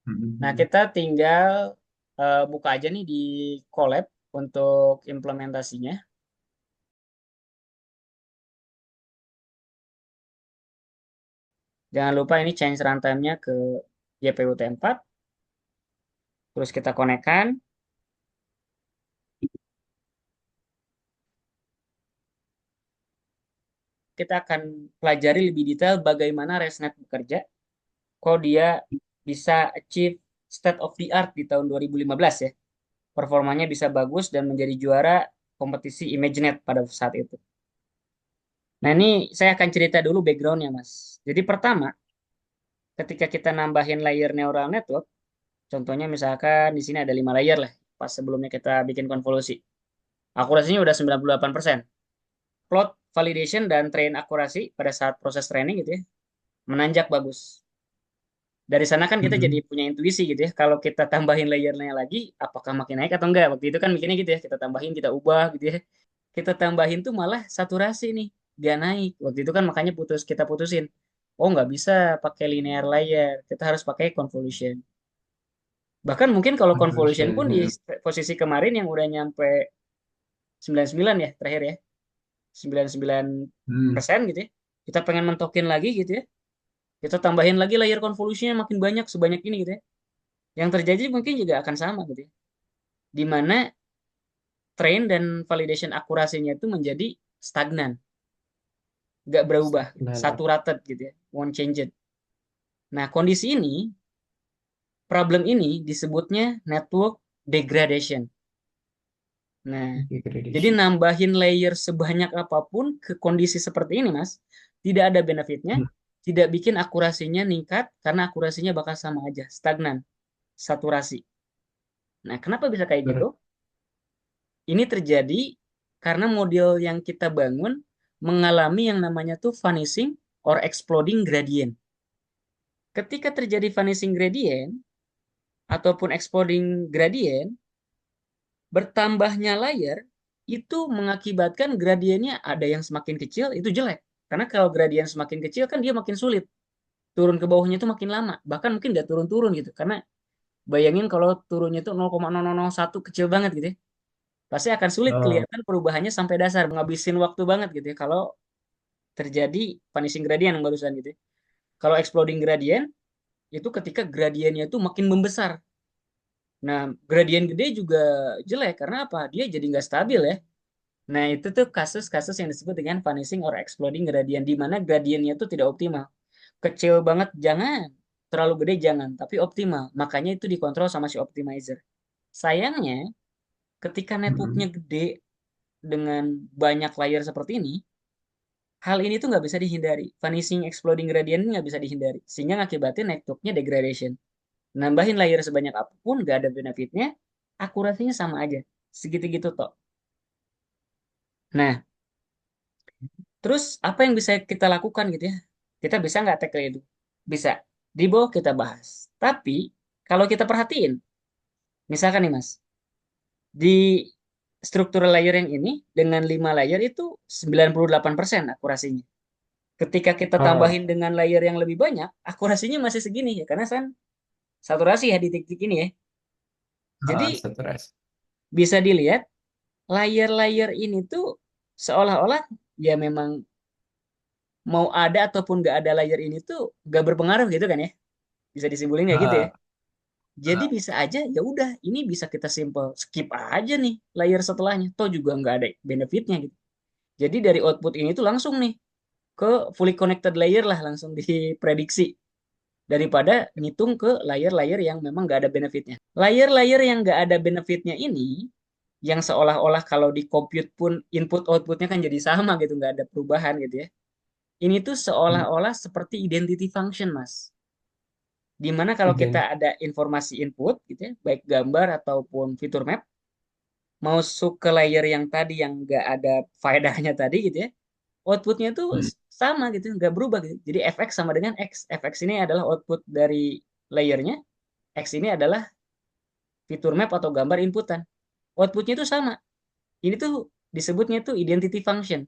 Nah, Mhm. kita tinggal buka aja nih di Colab untuk implementasinya. Jangan lupa ini change runtime-nya ke JPUT4. Terus kita konekkan. Kita akan pelajari lebih detail bagaimana ResNet bekerja. Kok dia bisa achieve state of the art di tahun 2015 ya. Performanya bisa bagus dan menjadi juara kompetisi ImageNet pada saat itu. Nah, ini saya akan cerita dulu background-nya, Mas. Jadi pertama, ketika kita nambahin layer neural network, contohnya misalkan di sini ada 5 layer lah, pas sebelumnya kita bikin konvolusi. Akurasinya udah 98%. Plot, validation, dan train akurasi pada saat proses training gitu ya, menanjak bagus. Dari sana kan kita jadi Mhm. punya intuisi gitu ya. Kalau kita tambahin layernya lagi, apakah makin naik atau enggak? Waktu itu kan mikirnya gitu ya. Kita tambahin, kita ubah gitu ya. Kita tambahin tuh malah saturasi nih. Dia naik. Waktu itu kan makanya kita putusin. Oh, nggak bisa pakai linear layer. Kita harus pakai convolution. Bahkan mungkin kalau convolution Convolution. pun di Mhm. posisi kemarin yang udah nyampe 99 ya terakhir ya. 99% Hmm. gitu ya. Kita pengen mentokin lagi gitu ya. Kita tambahin lagi layer convolutionnya makin banyak sebanyak ini gitu ya. Yang terjadi mungkin juga akan sama gitu ya. Di mana train dan validation akurasinya itu menjadi stagnan, nggak berubah, Stagnan. saturated gitu ya, won't change it. Nah, kondisi ini, problem ini disebutnya network degradation. Nah, jadi Degradation. nambahin layer sebanyak apapun ke kondisi seperti ini, Mas, tidak ada benefitnya, Hmm. tidak bikin akurasinya meningkat karena akurasinya bakal sama aja, stagnan, saturasi. Nah, kenapa bisa kayak gitu? Ber- Ini terjadi karena model yang kita bangun mengalami yang namanya tuh vanishing or exploding gradient. Ketika terjadi vanishing gradient ataupun exploding gradient, bertambahnya layer itu mengakibatkan gradiennya ada yang semakin kecil itu jelek. Karena kalau gradien semakin kecil kan dia makin sulit. Turun ke bawahnya itu makin lama. Bahkan mungkin nggak turun-turun gitu. Karena bayangin kalau turunnya itu 0,0001 kecil banget gitu ya. Pasti akan sulit Oh, kelihatan perubahannya sampai dasar. Ngabisin waktu banget gitu ya. Kalau terjadi vanishing gradient yang barusan gitu ya. Kalau exploding gradient itu ketika gradiennya itu makin membesar. Nah, gradien gede juga jelek karena apa? Dia jadi nggak stabil ya. Nah, itu tuh kasus-kasus yang disebut dengan vanishing or exploding gradient di mana gradiennya itu tidak optimal. Kecil banget jangan, terlalu gede jangan, tapi optimal. Makanya itu dikontrol sama si optimizer. Sayangnya, ketika networknya mhm. gede dengan banyak layer seperti ini, hal ini tuh nggak bisa dihindari. Vanishing exploding gradient ini nggak bisa dihindari. Sehingga ngakibatin networknya degradation. Nambahin layer sebanyak apapun nggak ada benefitnya, akurasinya sama aja. Segitu-gitu toh. Nah, terus apa yang bisa kita lakukan gitu ya? Kita bisa nggak tackle itu? Bisa. Di bawah kita bahas. Tapi kalau kita perhatiin, misalkan nih Mas, di struktur layer yang ini dengan 5 layer itu 98% akurasinya. Ketika kita Oh, tambahin dengan layer yang lebih banyak, akurasinya masih segini ya, karena kan saturasi ya di titik ini ya. Jadi saturasi. bisa dilihat layer-layer ini tuh seolah-olah ya memang mau ada ataupun nggak ada layer ini tuh nggak berpengaruh gitu kan ya. Bisa disimpulin kayak gitu ya. Ah, Jadi ah. bisa aja ya udah ini bisa kita simple skip aja nih layer setelahnya. Toh juga nggak ada benefitnya gitu. Jadi dari output ini tuh langsung nih ke fully connected layer lah langsung diprediksi daripada ngitung ke layer-layer yang memang nggak ada benefitnya. Layer-layer yang nggak ada benefitnya ini yang seolah-olah kalau di compute pun input outputnya kan jadi sama gitu nggak ada perubahan gitu ya. Ini tuh Hmm. seolah-olah seperti identity function mas. Dimana kalau kita Ident. ada informasi input gitu ya, baik gambar ataupun fitur map, masuk ke layer yang tadi yang nggak ada faedahnya tadi gitu ya, outputnya tuh Hmm. sama gitu, nggak berubah gitu. Jadi fx sama dengan x. Fx ini adalah output dari layernya, x ini adalah fitur map atau gambar inputan. Outputnya itu sama. Ini tuh disebutnya tuh identity function.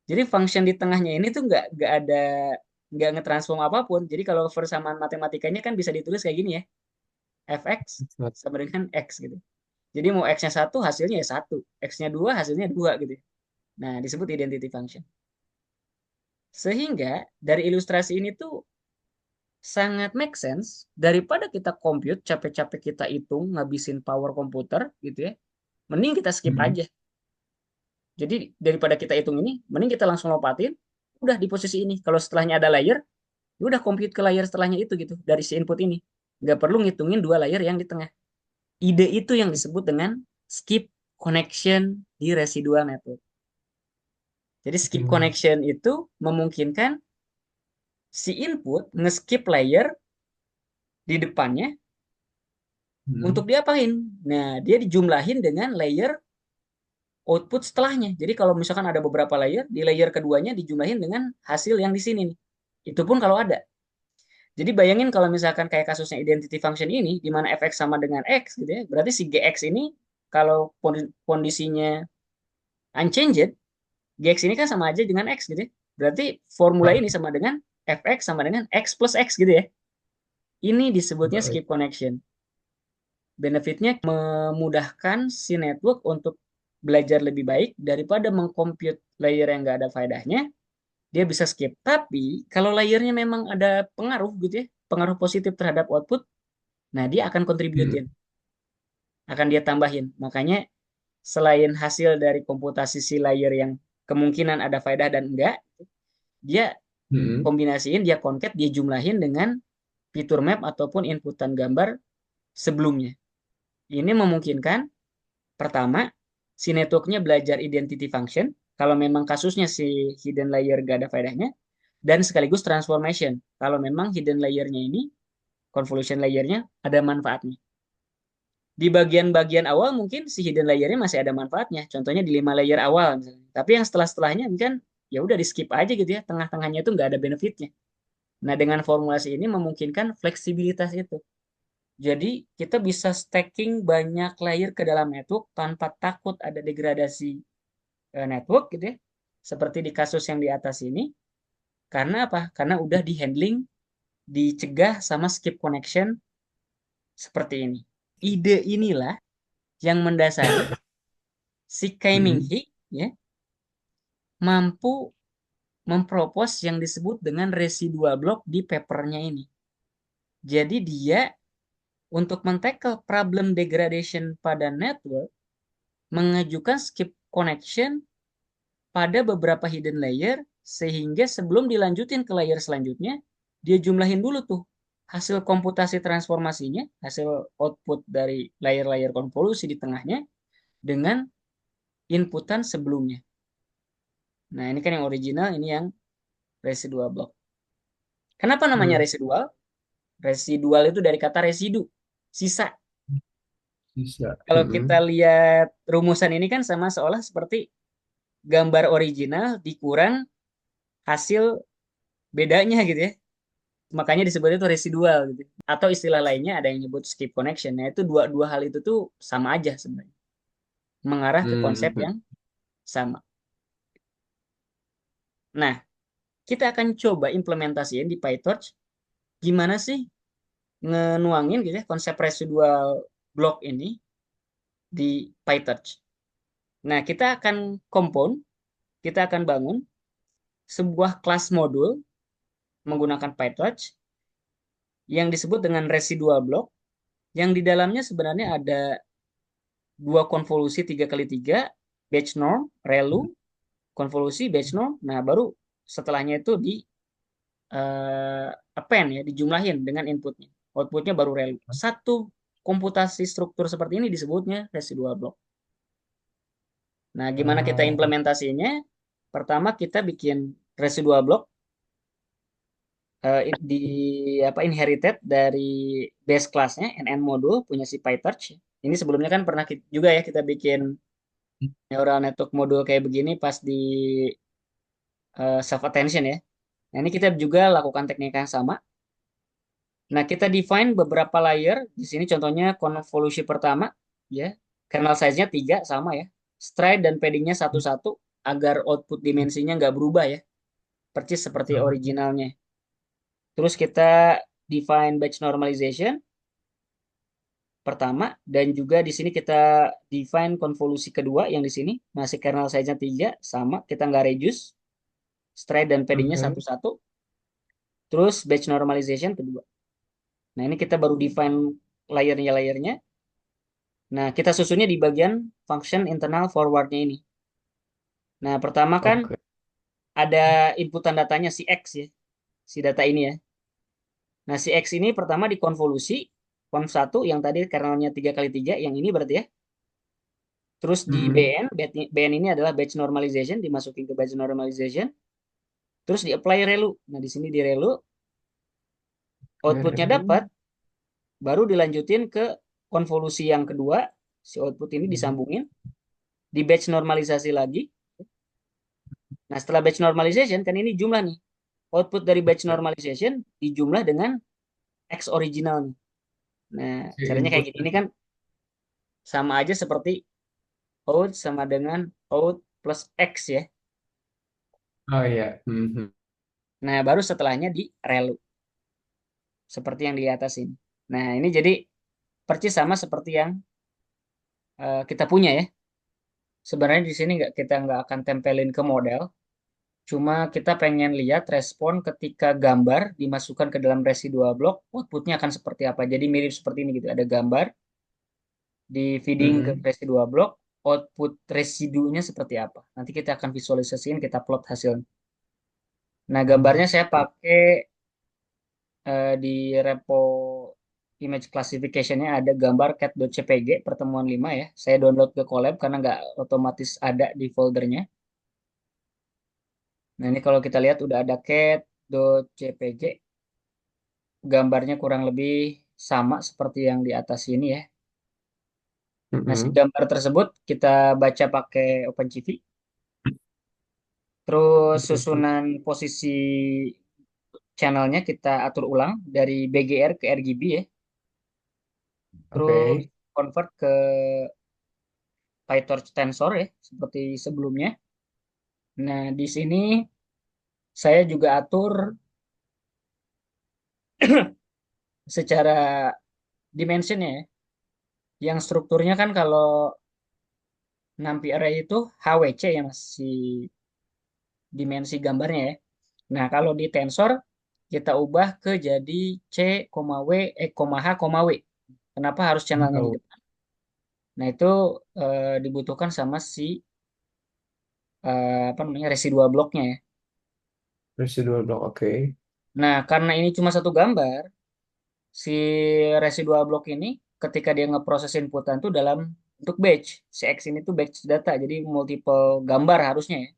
Jadi function di tengahnya ini tuh nggak ada nggak ngetransform apapun. Jadi kalau persamaan matematikanya kan bisa ditulis kayak gini ya. fx sama dengan x gitu. Jadi mau x-nya 1 hasilnya ya 1, x-nya 2 hasilnya 2 gitu. Nah, disebut identity function. Sehingga dari ilustrasi ini tuh sangat make sense daripada kita compute capek-capek kita hitung ngabisin power komputer gitu ya. Mending kita skip Hmm. aja. Jadi daripada kita hitung ini, mending kita langsung lompatin udah di posisi ini. Kalau setelahnya ada layer, ya udah compute ke layer setelahnya itu gitu dari si input ini. Nggak perlu ngitungin dua layer yang di tengah. Ide itu yang disebut dengan skip connection di residual network. Jadi skip Hmm. connection itu memungkinkan si input nge-skip layer di depannya untuk Hmm. diapain? Nah, dia dijumlahin dengan layer output setelahnya. Jadi kalau misalkan ada beberapa layer, di layer keduanya dijumlahin dengan hasil yang di sini nih. Itu pun kalau ada. Jadi bayangin kalau misalkan kayak kasusnya identity function ini, di mana fx sama dengan x gitu ya, berarti si gx ini kalau kondisinya unchanged, gx ini kan sama aja dengan x gitu ya. Berarti formula Ah, ini sama dengan fx sama dengan x plus x gitu ya. Ini disebutnya baik. skip connection. Benefitnya memudahkan si network untuk belajar lebih baik daripada mengcompute layer yang nggak ada faedahnya, dia bisa skip. Tapi kalau layernya memang ada pengaruh gitu ya, pengaruh positif terhadap output, nah dia akan Hmm. kontributin, akan dia tambahin. Makanya selain hasil dari komputasi si layer yang kemungkinan ada faedah dan enggak, dia Hmm. kombinasiin, dia concat, dia jumlahin dengan fitur map ataupun inputan gambar sebelumnya. Ini memungkinkan pertama, si networknya belajar identity function, kalau memang kasusnya si hidden layer gak ada faedahnya, dan sekaligus transformation, kalau memang hidden layernya ini, convolution layernya ada manfaatnya. Di bagian-bagian awal mungkin si hidden layernya masih ada manfaatnya, contohnya di 5 layer awal misalnya. Tapi yang setelah-setelahnya kan ya udah di skip aja gitu ya, tengah-tengahnya itu nggak ada benefitnya. Nah dengan formulasi ini memungkinkan fleksibilitas itu. Jadi kita bisa stacking banyak layer ke dalam network tanpa takut ada degradasi network gitu ya. Seperti di kasus yang di atas ini. Karena apa? Karena udah di handling, dicegah sama skip connection seperti ini. Ide inilah yang mendasari si Kai Ming Hmm. Hee ya mampu mempropos yang disebut dengan residual block di papernya ini. Jadi dia untuk men-tackle problem degradation pada network mengajukan skip connection pada beberapa hidden layer sehingga sebelum dilanjutin ke layer selanjutnya dia jumlahin dulu tuh hasil komputasi transformasinya, hasil output dari layer-layer konvolusi di tengahnya dengan inputan sebelumnya. Nah, ini kan yang original, ini yang residual block. Kenapa namanya Hmm. residual? Residual itu dari kata residu, sisa. Bisa. Kalau kita Hmm. lihat rumusan ini kan sama seolah seperti gambar original dikurang hasil bedanya gitu ya. Makanya disebut itu residual gitu. Atau istilah lainnya ada yang nyebut skip connection. Nah, itu dua dua hal itu tuh sama aja sebenarnya. Mengarah ke konsep Hmm. yang sama. Nah, kita akan coba implementasiin di PyTorch gimana sih ngenuangin gitu ya konsep residual block ini di PyTorch. Nah, kita akan compound, kita akan bangun sebuah kelas modul menggunakan PyTorch yang disebut dengan residual block yang di dalamnya sebenarnya ada dua konvolusi 3x3, batch norm, relu, konvolusi, batch norm. Nah, baru setelahnya itu di append ya, dijumlahin dengan inputnya. Outputnya baru relu. Satu komputasi struktur seperti ini disebutnya residual block. Nah, gimana kita Oh. implementasinya? Pertama kita bikin residual block di apa inherited dari base classnya NN modul punya si PyTorch. Ini sebelumnya kan pernah juga ya kita bikin neural network modul kayak begini pas di self attention ya. Nah, ini kita juga lakukan teknik yang sama. Nah, kita define beberapa layer. Di sini contohnya konvolusi pertama ya. Kernel size-nya 3 sama ya. Stride dan padding-nya satu-satu agar output dimensinya nggak berubah ya. Persis seperti Oh. originalnya. Terus kita define batch normalization. pertama, dan juga di sini kita define konvolusi kedua yang di sini masih kernel size-nya 3 sama, kita nggak reduce, stride dan paddingnya Oke. satu-satu, terus batch normalization kedua. Nah, ini kita baru define layernya. Nah, kita susunnya di bagian function internal forwardnya ini. Nah, pertama kan Oke. ada inputan datanya si X ya, si data ini ya. Nah, si X ini pertama dikonvolusi, conv 1 yang tadi kernelnya 3 kali 3 yang ini berarti ya. Terus di Mm-mm. BN, BN ini adalah batch normalization, dimasukin ke batch normalization, terus di apply relu. Nah, di sini di relu, outputnya Relu. dapat, baru dilanjutin ke konvolusi yang kedua, si output ini Mm. disambungin, di batch normalisasi lagi. Nah, setelah batch normalization, kan ini jumlah nih. Output dari batch Oke. normalization dijumlah dengan X original nih. Nah, Si caranya kayak input. gini. Ini kan sama aja seperti out sama dengan out plus X ya. Oh iya. Mhm. Nah, baru setelahnya di relu. Seperti yang di atas ini. Nah, ini jadi persis sama seperti yang kita punya ya. Sebenarnya di sini kita nggak akan tempelin ke model. Cuma kita pengen lihat respon ketika gambar dimasukkan ke dalam residual block, outputnya akan seperti apa. Jadi mirip seperti ini gitu. Ada gambar di feeding ke Mm-mm. residual block, output residunya seperti apa. Nanti kita akan visualisasiin, kita plot hasilnya. Nah, gambarnya saya Oke. pakai di repo image classification-nya ada gambar cat.cpg pertemuan 5 ya. Saya download ke Colab karena nggak otomatis ada di foldernya. Nah, ini kalau kita lihat udah ada cat.cpg, gambarnya kurang lebih sama seperti yang di atas ini ya. Nah, si Mm-mm. gambar tersebut kita baca pakai OpenCV. Terus Oke. susunan posisi channelnya kita atur ulang dari BGR ke RGB ya. Terus Oke. convert ke PyTorch tensor ya, seperti sebelumnya. Nah, di sini saya juga atur secara dimensionnya ya. Yang strukturnya kan kalau NumPy array itu HWC ya Mas, si dimensi gambarnya ya. Nah, kalau di tensor kita ubah ke jadi C, W, H, W. Kenapa harus channelnya di Tahu. depan? Nah, itu dibutuhkan sama si apa namanya residual bloknya ya. Residual block. Oke. Nah, karena ini cuma satu gambar, si residual block ini ketika dia ngeproses inputan tuh dalam bentuk batch. Si X ini tuh batch data, jadi multiple gambar harusnya ya.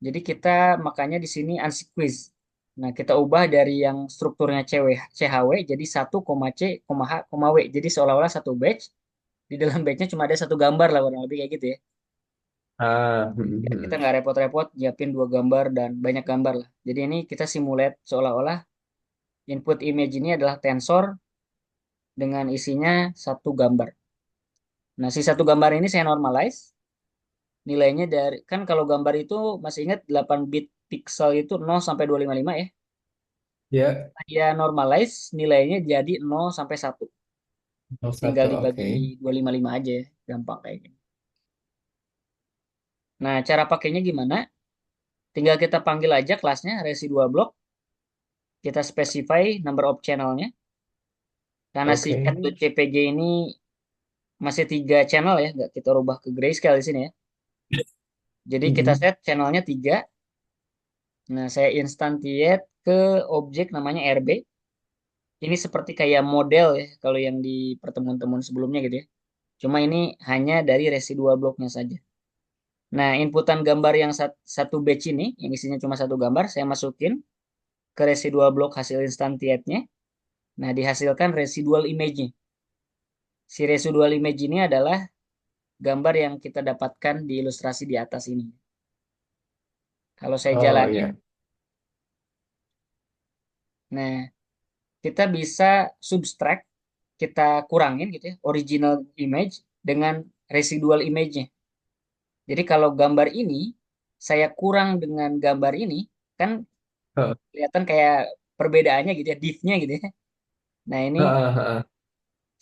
Jadi kita makanya di sini unsequenced. Nah, kita ubah dari yang strukturnya CHW jadi 1, C, H, W. Jadi seolah-olah satu batch, di dalam batchnya cuma ada satu gambar lah kurang lebih kayak gitu ya. Ah. Biar kita Mhm. nggak repot-repot nyiapin dua gambar dan banyak gambar lah. Jadi ini kita simulate seolah-olah input image ini adalah tensor dengan isinya satu gambar. Nah, si satu gambar ini saya normalize. Nilainya dari, kan kalau gambar itu masih ingat 8 bit pixel itu 0 sampai 255 ya. Ya. Dia normalize nilainya jadi 0 sampai 1. Tinggal 01. dibagi Oke. 255 aja ya. Gampang kayak gini. Nah, cara pakainya gimana? Tinggal kita panggil aja kelasnya residual block. Kita specify number of channelnya. Karena si Oke. cat.jpg ini masih 3 channel ya. Nggak kita rubah ke grayscale di sini ya. Jadi kita Mhm. set channelnya 3. Nah, saya instantiate ke objek namanya RB. Ini seperti kayak model ya, kalau yang di pertemuan-temuan sebelumnya gitu ya. Cuma ini hanya dari residual blocknya saja. Nah, inputan gambar yang satu batch ini, yang isinya cuma satu gambar, saya masukin ke residual block hasil instantiate-nya. Nah, dihasilkan residual image-nya. Si residual image ini adalah gambar yang kita dapatkan di ilustrasi di atas ini. Kalau saya Oh jalanin, ya. nah kita bisa subtract, kita kurangin gitu ya, original image dengan residual image-nya. Jadi kalau gambar ini saya kurang dengan gambar ini, kan Heeh. kelihatan kayak perbedaannya gitu ya, diff-nya gitu ya. Nah ini Heeh, heeh.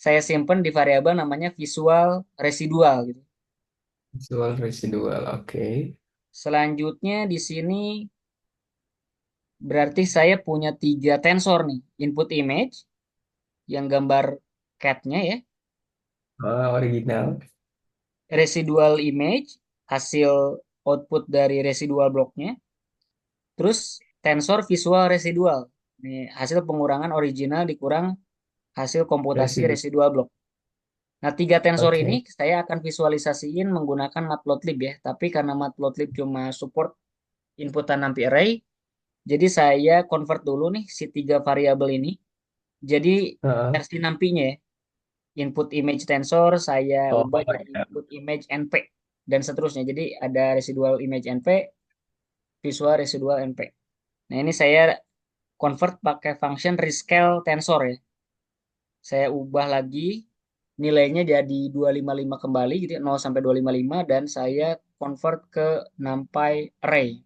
saya simpen di variabel namanya visual residual gitu. Visual residual. Oke. Selanjutnya di sini berarti saya punya tiga tensor nih. Input image yang gambar cat-nya ya. Original. Residual image hasil output dari residual blocknya. Terus tensor visual residual. Ini hasil pengurangan original dikurang hasil komputasi Residu. residual block. Nah, tiga tensor ini Oke. saya akan visualisasiin menggunakan Matplotlib ya. Tapi karena Matplotlib cuma support inputan NumPy array, jadi saya convert dulu nih si tiga variabel ini. Jadi Heeh. versi NumPy-nya ya. Input image tensor saya Oh, ubah jadi ya. input image NP dan seterusnya. Jadi ada residual image NP, visual residual NP. Nah, ini saya convert pakai function rescale tensor ya. Saya ubah lagi nilainya jadi 255 kembali gitu ya, 0 sampai 255 dan saya convert ke NumPy array.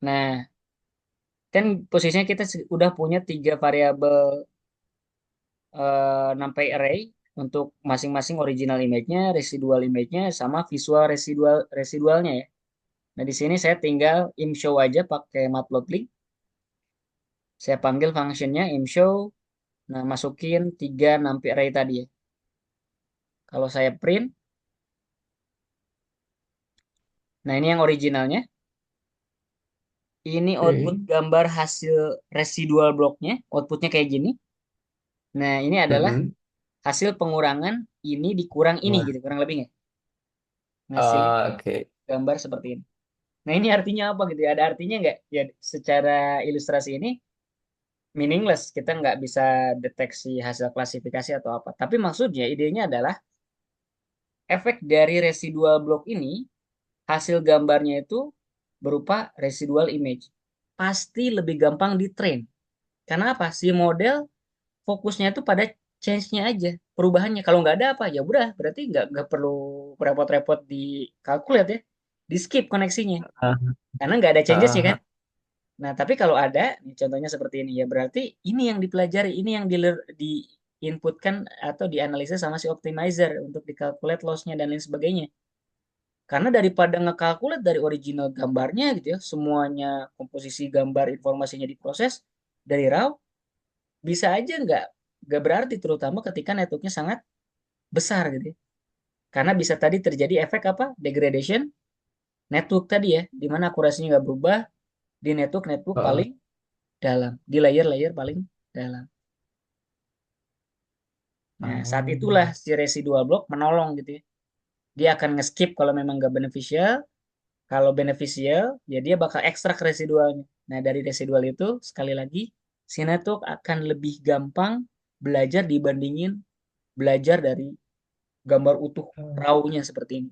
Nah, kan posisinya kita udah punya tiga variabel NumPy array untuk masing-masing original image-nya, residual image-nya, sama visual residualnya ya. Nah, di sini saya tinggal imshow aja pakai matplotlib. Saya panggil functionnya imshow. Nah, masukin tiga NumPy array tadi ya. Kalau saya print, nah ini yang originalnya. Ini output Oke. gambar hasil residual blocknya. Outputnya kayak gini. Nah, ini adalah Mm-mm. hasil pengurangan ini dikurang ini Wah. gitu, kurang lebihnya. Ngasilin Oke. gambar seperti ini. Nah, ini artinya apa gitu ya? Ada artinya nggak? Ya, secara ilustrasi ini meaningless. Kita nggak bisa deteksi hasil klasifikasi atau apa. Tapi maksudnya, idenya adalah efek dari residual block ini, hasil gambarnya itu berupa residual image. Pasti lebih gampang di train. Karena apa? Si model fokusnya itu pada change-nya aja, perubahannya. Kalau nggak ada apa, ya udah, berarti nggak perlu repot-repot di calculate ya, di skip koneksinya, Ah, karena nggak ada changes ya kan. ah, Nah, tapi kalau ada, nih, contohnya seperti ini ya, berarti ini yang dipelajari, ini yang di inputkan atau dianalisis sama si optimizer untuk dikalkulate loss-nya dan lain sebagainya. Karena daripada ngekalkulate dari original gambarnya gitu ya, semuanya komposisi gambar informasinya diproses dari raw, bisa aja nggak berarti terutama ketika networknya sangat besar gitu ya. Karena bisa tadi terjadi efek apa? Degradation network tadi ya, di mana akurasinya nggak berubah di network ah, paling dalam, di layer-layer paling dalam. Nah, saat itulah ah. si residual block menolong gitu ya. Dia akan nge-skip kalau memang nggak beneficial, kalau beneficial ya dia bakal ekstrak residualnya. Nah, dari residual itu sekali lagi si network akan lebih gampang belajar dibandingin belajar dari gambar utuh raw-nya seperti ini.